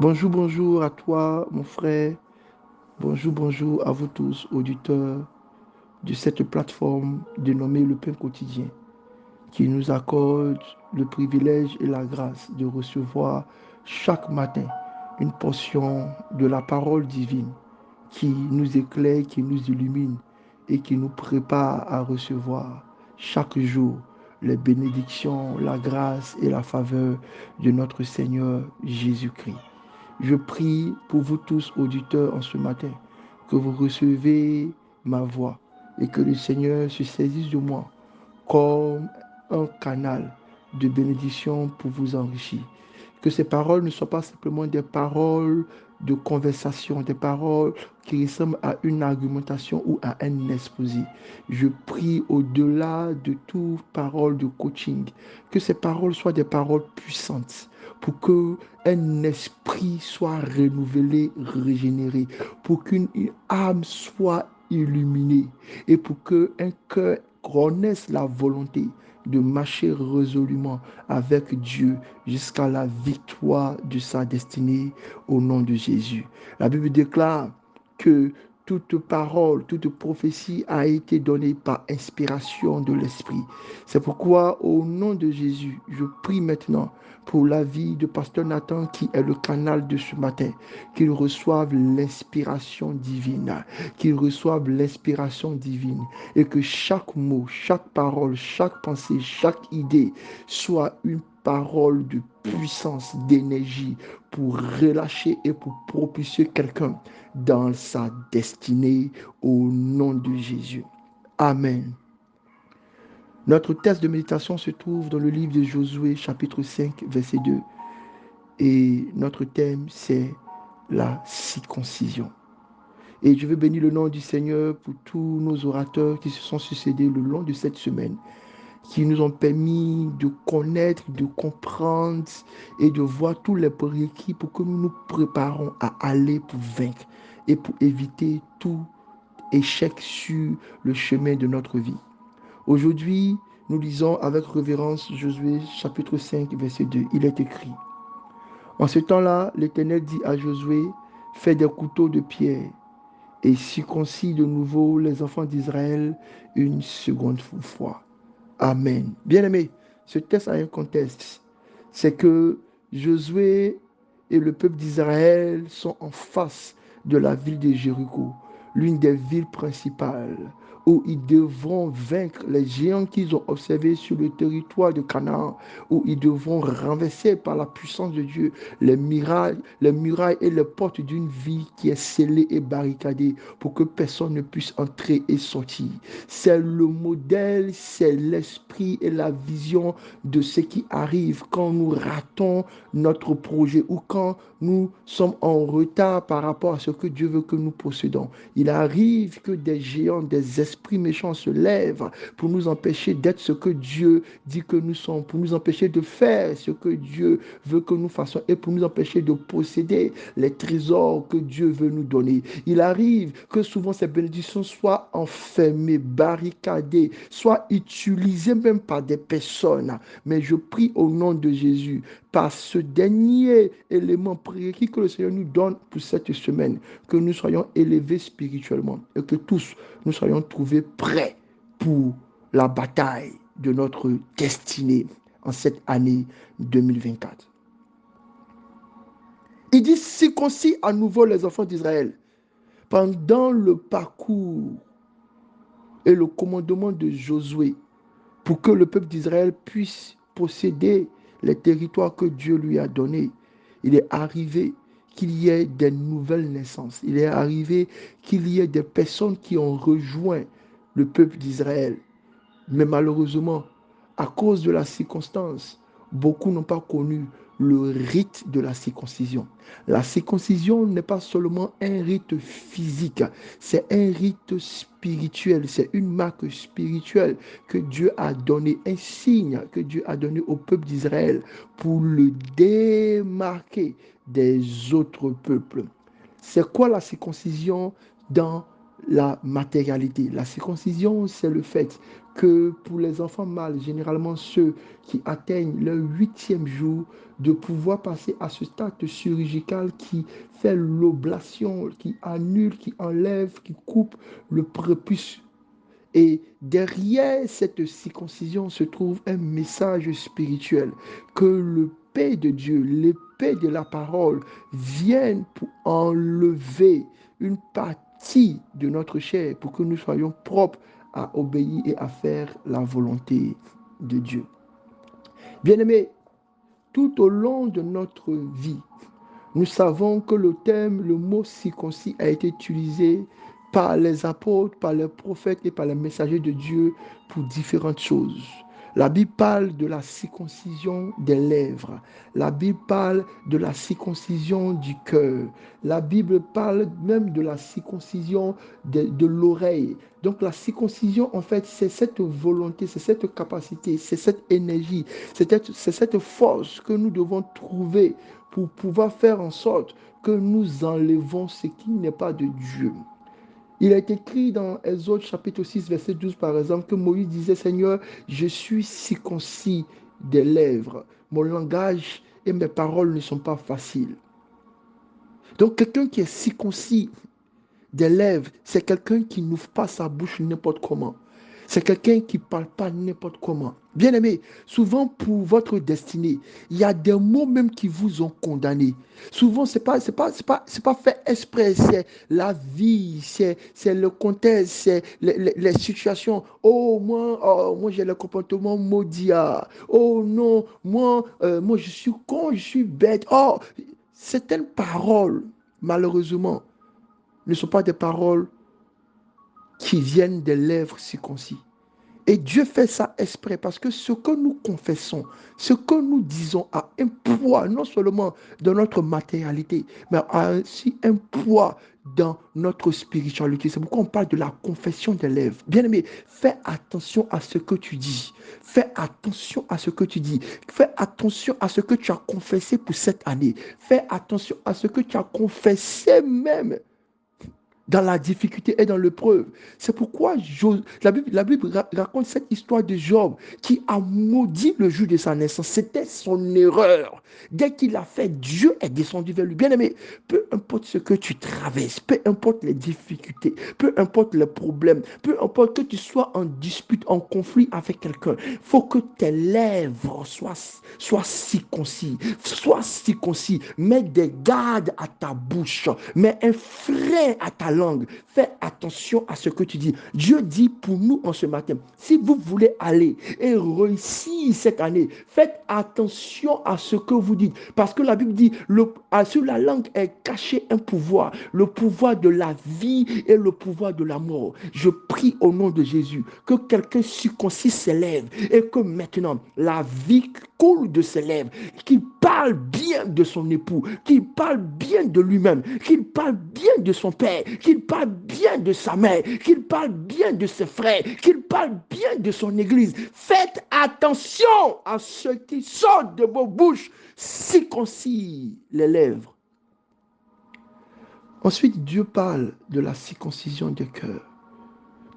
Bonjour, bonjour à toi, mon frère. Bonjour, bonjour à vous tous, auditeurs de cette plateforme dénommée Le Pain Quotidien, qui nous accorde le privilège et la grâce de recevoir chaque matin une portion de la parole divine qui nous éclaire, qui nous illumine et qui nous prépare à recevoir chaque jour les bénédictions, la grâce et la faveur de notre Seigneur Jésus-Christ. Je prie pour vous tous, auditeurs, en ce matin, que vous recevez ma voix et que le Seigneur se saisisse de moi comme un canal de bénédiction pour vous enrichir. Que ces paroles ne soient pas simplement des paroles de conversation, des paroles qui ressemblent à une argumentation ou à un exposé. Je prie au-delà de toute parole de coaching, que ces paroles soient des paroles puissantes pour que un esprit soit renouvelé, régénéré, pour qu'une âme soit illuminée et pour qu'un cœur connaisse la volonté de marcher résolument avec Dieu jusqu'à la victoire de sa destinée au nom de Jésus. La Bible déclare que toute parole, toute prophétie a été donnée par inspiration de l'Esprit. C'est pourquoi, au nom de Jésus, je prie maintenant pour la vie de Pasteur Nathan qui est le canal de ce matin, qu'il reçoive l'inspiration divine, qu'il reçoive l'inspiration divine et que chaque mot, chaque parole, chaque pensée, chaque idée soit une parole de puissance, d'énergie pour relâcher et pour propulser quelqu'un dans sa destinée au nom de Jésus. Amen. Notre texte de méditation se trouve dans le livre de Josué, chapitre 5, verset 2. Et notre thème, c'est la circoncision. Et je veux bénir le nom du Seigneur pour tous nos orateurs qui se sont succédés le long de cette semaine, qui nous ont permis de connaître, de comprendre et de voir tous les prérequis pour que nous nous préparons à aller pour vaincre et pour éviter tout échec sur le chemin de notre vie. Aujourd'hui, nous lisons avec révérence Josué chapitre 5, verset 2. Il est écrit: En ce temps-là, l'Éternel dit à Josué, fais des couteaux de pierre et circoncis de nouveau les enfants d'Israël une seconde fois. Amen. Bien-aimés, ce texte a un contexte. C'est que Josué et le peuple d'Israël sont en face de la ville de Jéricho, l'une des villes principales, où ils devront vaincre les géants qu'ils ont observés sur le territoire de Canaan, où ils devront renverser par la puissance de Dieu les murailles et les portes d'une ville qui est scellée et barricadée pour que personne ne puisse entrer et sortir. C'est le modèle, c'est l'esprit et la vision de ce qui arrive quand nous ratons notre projet ou quand nous sommes en retard par rapport à ce que Dieu veut que nous possédons. Il arrive que des géants, des esprits méchants se lèvent pour nous empêcher d'être ce que Dieu dit que nous sommes, pour nous empêcher de faire ce que Dieu veut que nous fassions et pour nous empêcher de posséder les trésors que Dieu veut nous donner. Il arrive que souvent ces bénédictions soient enfermées, barricadées, soient utilisées même par des personnes. Mais je prie au nom de Jésus, par ce dernier élément prérequis que le Seigneur nous donne pour cette semaine, que nous soyons élevés spirituellement et que tous nous soyons trouvés prêts pour la bataille de notre destinée en cette année 2024. Il dit circoncis à nouveau les enfants d'Israël. Pendant le parcours et le commandement de Josué, pour que le peuple d'Israël puisse posséder les territoires que Dieu lui a donnés, il est arrivé qu'il y ait des nouvelles naissances. Il est arrivé qu'il y ait des personnes qui ont rejoint le peuple d'Israël. Mais malheureusement, à cause de la circonstance, beaucoup n'ont pas connu le rite de la circoncision. La circoncision n'est pas seulement un rite physique, c'est un rite spirituel, c'est une marque spirituelle que Dieu a donné, un signe que Dieu a donné au peuple d'Israël pour le démarquer des autres peuples. C'est quoi la circoncision dans la matérialité. La circoncision, c'est le fait que pour les enfants mâles, généralement ceux qui atteignent leur 8e jour, de pouvoir passer à ce stade chirurgical qui fait l'oblation, qui annule, qui enlève, qui coupe le prépuce. Et derrière cette circoncision se trouve un message spirituel que le paix de Dieu, l'épée de la parole viennent pour enlever une partie de notre chair pour que nous soyons propres à obéir et à faire la volonté de Dieu. Bien-aimés, tout au long de notre vie, nous savons que le mot circoncis a été utilisé par les apôtres, par les prophètes et par les messagers de Dieu pour différentes choses. La Bible parle de la circoncision des lèvres. La Bible parle de la circoncision du cœur. La Bible parle même de la circoncision de l'oreille. Donc la circoncision, en fait, c'est cette volonté, c'est cette capacité, c'est cette énergie, c'est cette force que nous devons trouver pour pouvoir faire en sorte que nous enlevons ce qui n'est pas de Dieu. Il est écrit dans Exode chapitre 6, verset 12, par exemple, que Moïse disait, Seigneur, je suis circoncis des lèvres. Mon langage et mes paroles ne sont pas faciles. Donc, quelqu'un qui est circoncis des lèvres, c'est quelqu'un qui n'ouvre pas sa bouche n'importe comment. C'est quelqu'un qui ne parle pas n'importe comment. Bien aimé, souvent pour votre destinée, il y a des mots même qui vous ont condamné. Souvent, ce n'est pas fait exprès, c'est la vie, c'est le contexte, c'est les situations. Moi j'ai le comportement maudit. Oh non, moi je suis con, je suis bête. Oh, certaines paroles, malheureusement, ne sont pas des paroles qui viennent des lèvres circoncis. Et Dieu fait ça exprès parce que ce que nous confessons, ce que nous disons a un poids non seulement dans notre matérialité, mais a aussi un poids dans notre spiritualité. C'est pourquoi on parle de la confession des lèvres. Bien-aimé, fais attention à ce que tu dis. Fais attention à ce que tu dis. Fais attention à ce que tu as confessé pour cette année. Fais attention à ce que tu as confessé même dans la difficulté et dans l'épreuve. C'est pourquoi la Bible raconte cette histoire de Job qui a maudit le jour de sa naissance. C'était son erreur. Dès qu'il a fait, Dieu est descendu vers lui. Bien-aimé, peu importe ce que tu traverses, peu importe les difficultés, peu importe les problèmes, peu importe que tu sois en dispute, en conflit avec quelqu'un, il faut que tes lèvres soient circoncis. Sois circoncis. Mets des gardes à ta bouche. Mets un frein à ta langue. Fais attention à ce que tu dis. Dieu dit pour nous en ce matin, si vous voulez aller et réussir cette année, faites attention à ce que vous dites. Parce que la Bible dit, sur la langue est caché un pouvoir, le pouvoir de la vie et le pouvoir de la mort. Je prie au nom de Jésus que quelqu'un circoncis ses lèvres et que maintenant la vie coule de ses lèvres, qu'il parle bien de son époux, qu'il parle bien de lui-même, qu'il parle bien de son père, qu'il parle bien de sa mère, qu'il parle bien de ses frères, qu'il parle bien de son église. Faites attention à ce qui sort de vos bouches, circoncis les lèvres. Ensuite, Dieu parle de la circoncision du cœur.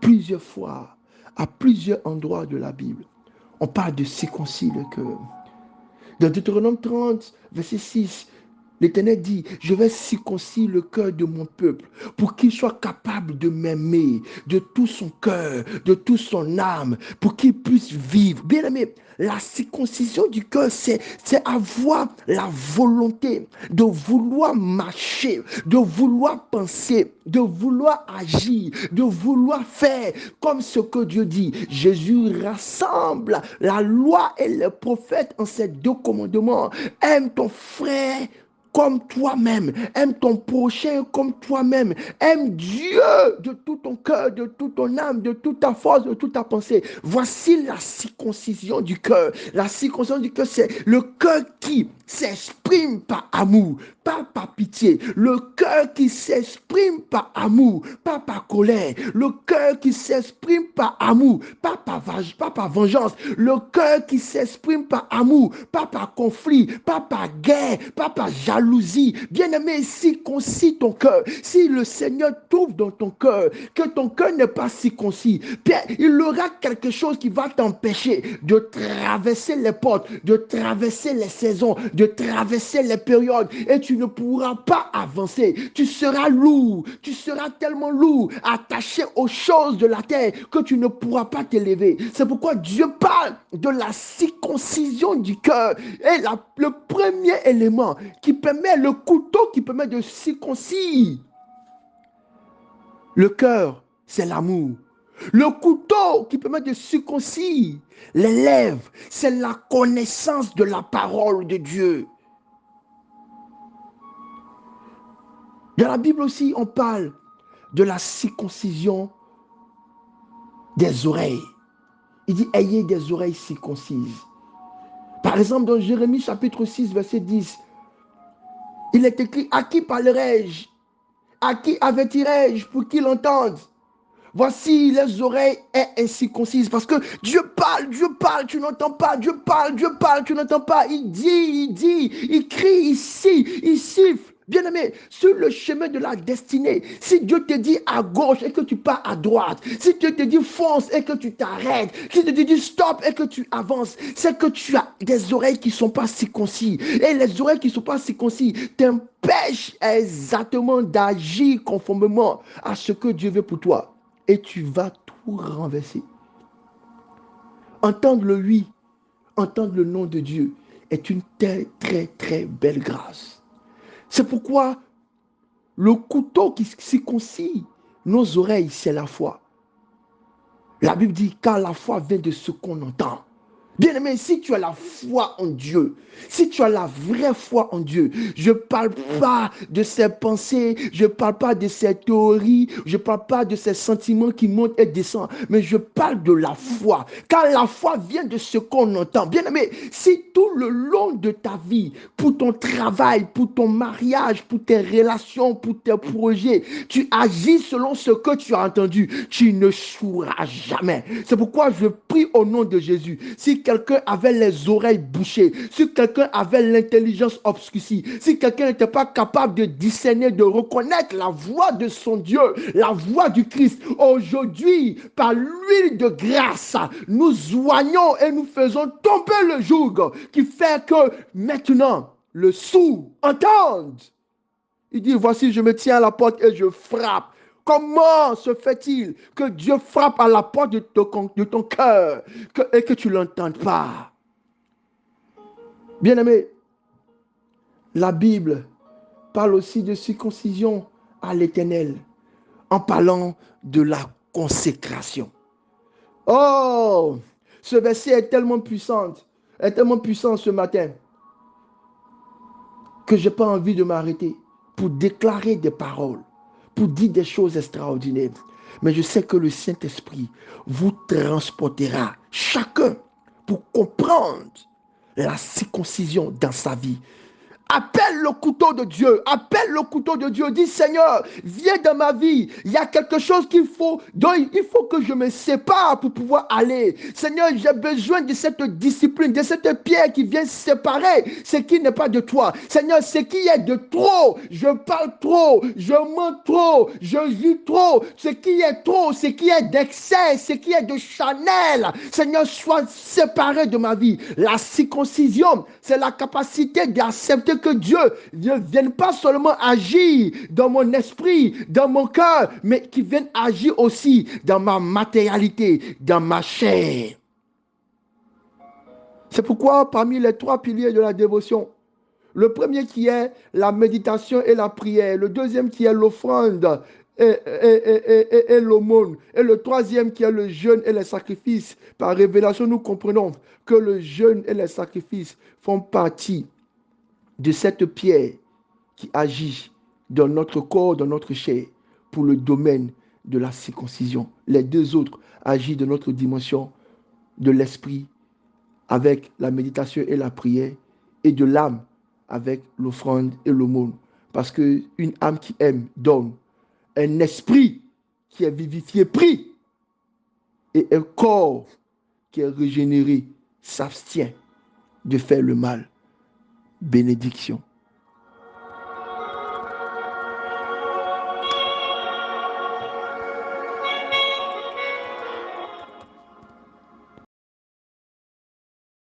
Plusieurs fois, à plusieurs endroits de la Bible, on parle de circoncis le cœur. Dans Deutéronome 30, verset 6, l'Éternel dit, je vais circoncire le cœur de mon peuple pour qu'il soit capable de m'aimer de tout son cœur, de toute son âme, pour qu'il puisse vivre. Bien aimé, la circoncision du cœur, c'est avoir la volonté de vouloir marcher, de vouloir penser, de vouloir agir, de vouloir faire comme ce que Dieu dit. Jésus rassemble la loi et les prophètes en ces deux commandements. Aime ton frère comme toi-même. Aime ton prochain comme toi-même. Aime Dieu de tout ton cœur, de toute ton âme, de toute ta force, de toute ta pensée. Voici la circoncision du cœur. La circoncision du cœur, c'est le cœur qui s'exprime par amour, pas par pitié. Le cœur qui s'exprime par amour, pas par colère. Le cœur qui s'exprime par amour, pas par vengeance. Le cœur qui s'exprime par amour, pas par conflit, pas par guerre, pas par jalousie. Bien-aimé, circoncis ton cœur. Si le Seigneur trouve dans ton cœur que ton cœur n'est pas circoncis, il y aura quelque chose qui va t'empêcher de traverser les portes, de traverser les saisons, de traverser les périodes, et tu ne pourras pas avancer. Tu seras lourd, tu seras tellement lourd, attaché aux choses de la terre, que tu ne pourras pas t'élever. C'est pourquoi Dieu parle de la circoncision du cœur. Et le premier élément qui permet, le couteau qui permet de circoncire le cœur, c'est l'amour. Le couteau qui permet de circoncire les lèvres, c'est la connaissance de la parole de Dieu. Dans la Bible aussi, on parle de la circoncision des oreilles. Il dit, ayez des oreilles circoncises. Par exemple, dans Jérémie chapitre 6, verset 10, il est écrit, à qui parlerai-je? À qui avertirai-je pour qu'il entende? Voici les oreilles incirconcises. Parce que Dieu parle, tu n'entends pas. Dieu parle, tu n'entends pas. Il dit, il crie ici, il siffle. Bien-aimé, sur le chemin de la destinée, si Dieu te dit à gauche et que tu pars à droite, si Dieu te dit fonce et que tu t'arrêtes, si Dieu te dit stop et que tu avances, c'est que tu as des oreilles qui ne sont pas circoncis. Et les oreilles qui ne sont pas circoncis t'empêchent exactement d'agir conformément à ce que Dieu veut pour toi. Et tu vas tout renverser. Entendre le oui, entendre le nom de Dieu est une très, très, très belle grâce. C'est pourquoi le couteau qui circoncit nos oreilles, c'est la foi. La Bible dit, car la foi vient de ce qu'on entend. Bien-aimé, si tu as la foi en Dieu, si tu as la vraie foi en Dieu, je ne parle pas de ces pensées, je ne parle pas de ces théories, je ne parle pas de ces sentiments qui montent et descendent, mais je parle de la foi, car la foi vient de ce qu'on entend. Bien-aimé, si tout le long de ta vie, pour ton travail, pour ton mariage, pour tes relations, pour tes projets, tu agis selon ce que tu as entendu, tu ne souras jamais. C'est pourquoi je prie au nom de Jésus. Si quelqu'un avait les oreilles bouchées, si quelqu'un avait l'intelligence obscurcie, si quelqu'un n'était pas capable de discerner, de reconnaître la voix de son Dieu, la voix du Christ, aujourd'hui, par l'huile de grâce, nous joignons et nous faisons tomber le joug qui fait que maintenant, le sourd entende. Il dit, voici, je me tiens à la porte et je frappe. Comment se fait-il que Dieu frappe à la porte de ton cœur et que tu ne l'entendes pas? Bien-aimé, la Bible parle aussi de circoncision à l'Éternel en parlant de la consécration. Oh, ce verset est tellement puissant ce matin que je n'ai pas envie de m'arrêter pour déclarer des paroles, pour dire des choses extraordinaires. Mais je sais que le Saint-Esprit vous transportera chacun pour comprendre la circoncision dans sa vie. Appelle le couteau de Dieu. Appelle le couteau de Dieu. Dis, Seigneur, viens dans ma vie. Il y a quelque chose dont il faut que je me sépare pour pouvoir aller. Seigneur, j'ai besoin de cette discipline, de cette pierre qui vient séparer ce qui n'est pas de toi. Seigneur, ce qui est de trop, je parle trop, je mens trop, je vis trop. Ce qui est trop, ce qui est d'excès, ce qui est de Chanel. Seigneur, sois séparé de ma vie. La circoncision, c'est la capacité d'accepter que Dieu ne vienne pas seulement agir dans mon esprit, dans mon cœur, mais qu'il vienne agir aussi dans ma matérialité, dans ma chair. C'est pourquoi parmi les 3 piliers de la dévotion, le premier qui est la méditation et la prière, le deuxième qui est l'offrande et l'aumône, et le troisième qui est le jeûne et les sacrifices. Par révélation, nous comprenons que le jeûne et les sacrifices font partie de cette pierre qui agit dans notre corps, dans notre chair, pour le domaine de la circoncision. Les 2 autres agissent dans notre dimension de l'esprit, avec la méditation et la prière, et de l'âme, avec l'offrande et l'aumône. Parce qu'une âme qui aime donne. Un esprit qui est vivifié prie. Et un corps qui est régénéré s'abstient de faire le mal. Bénédiction.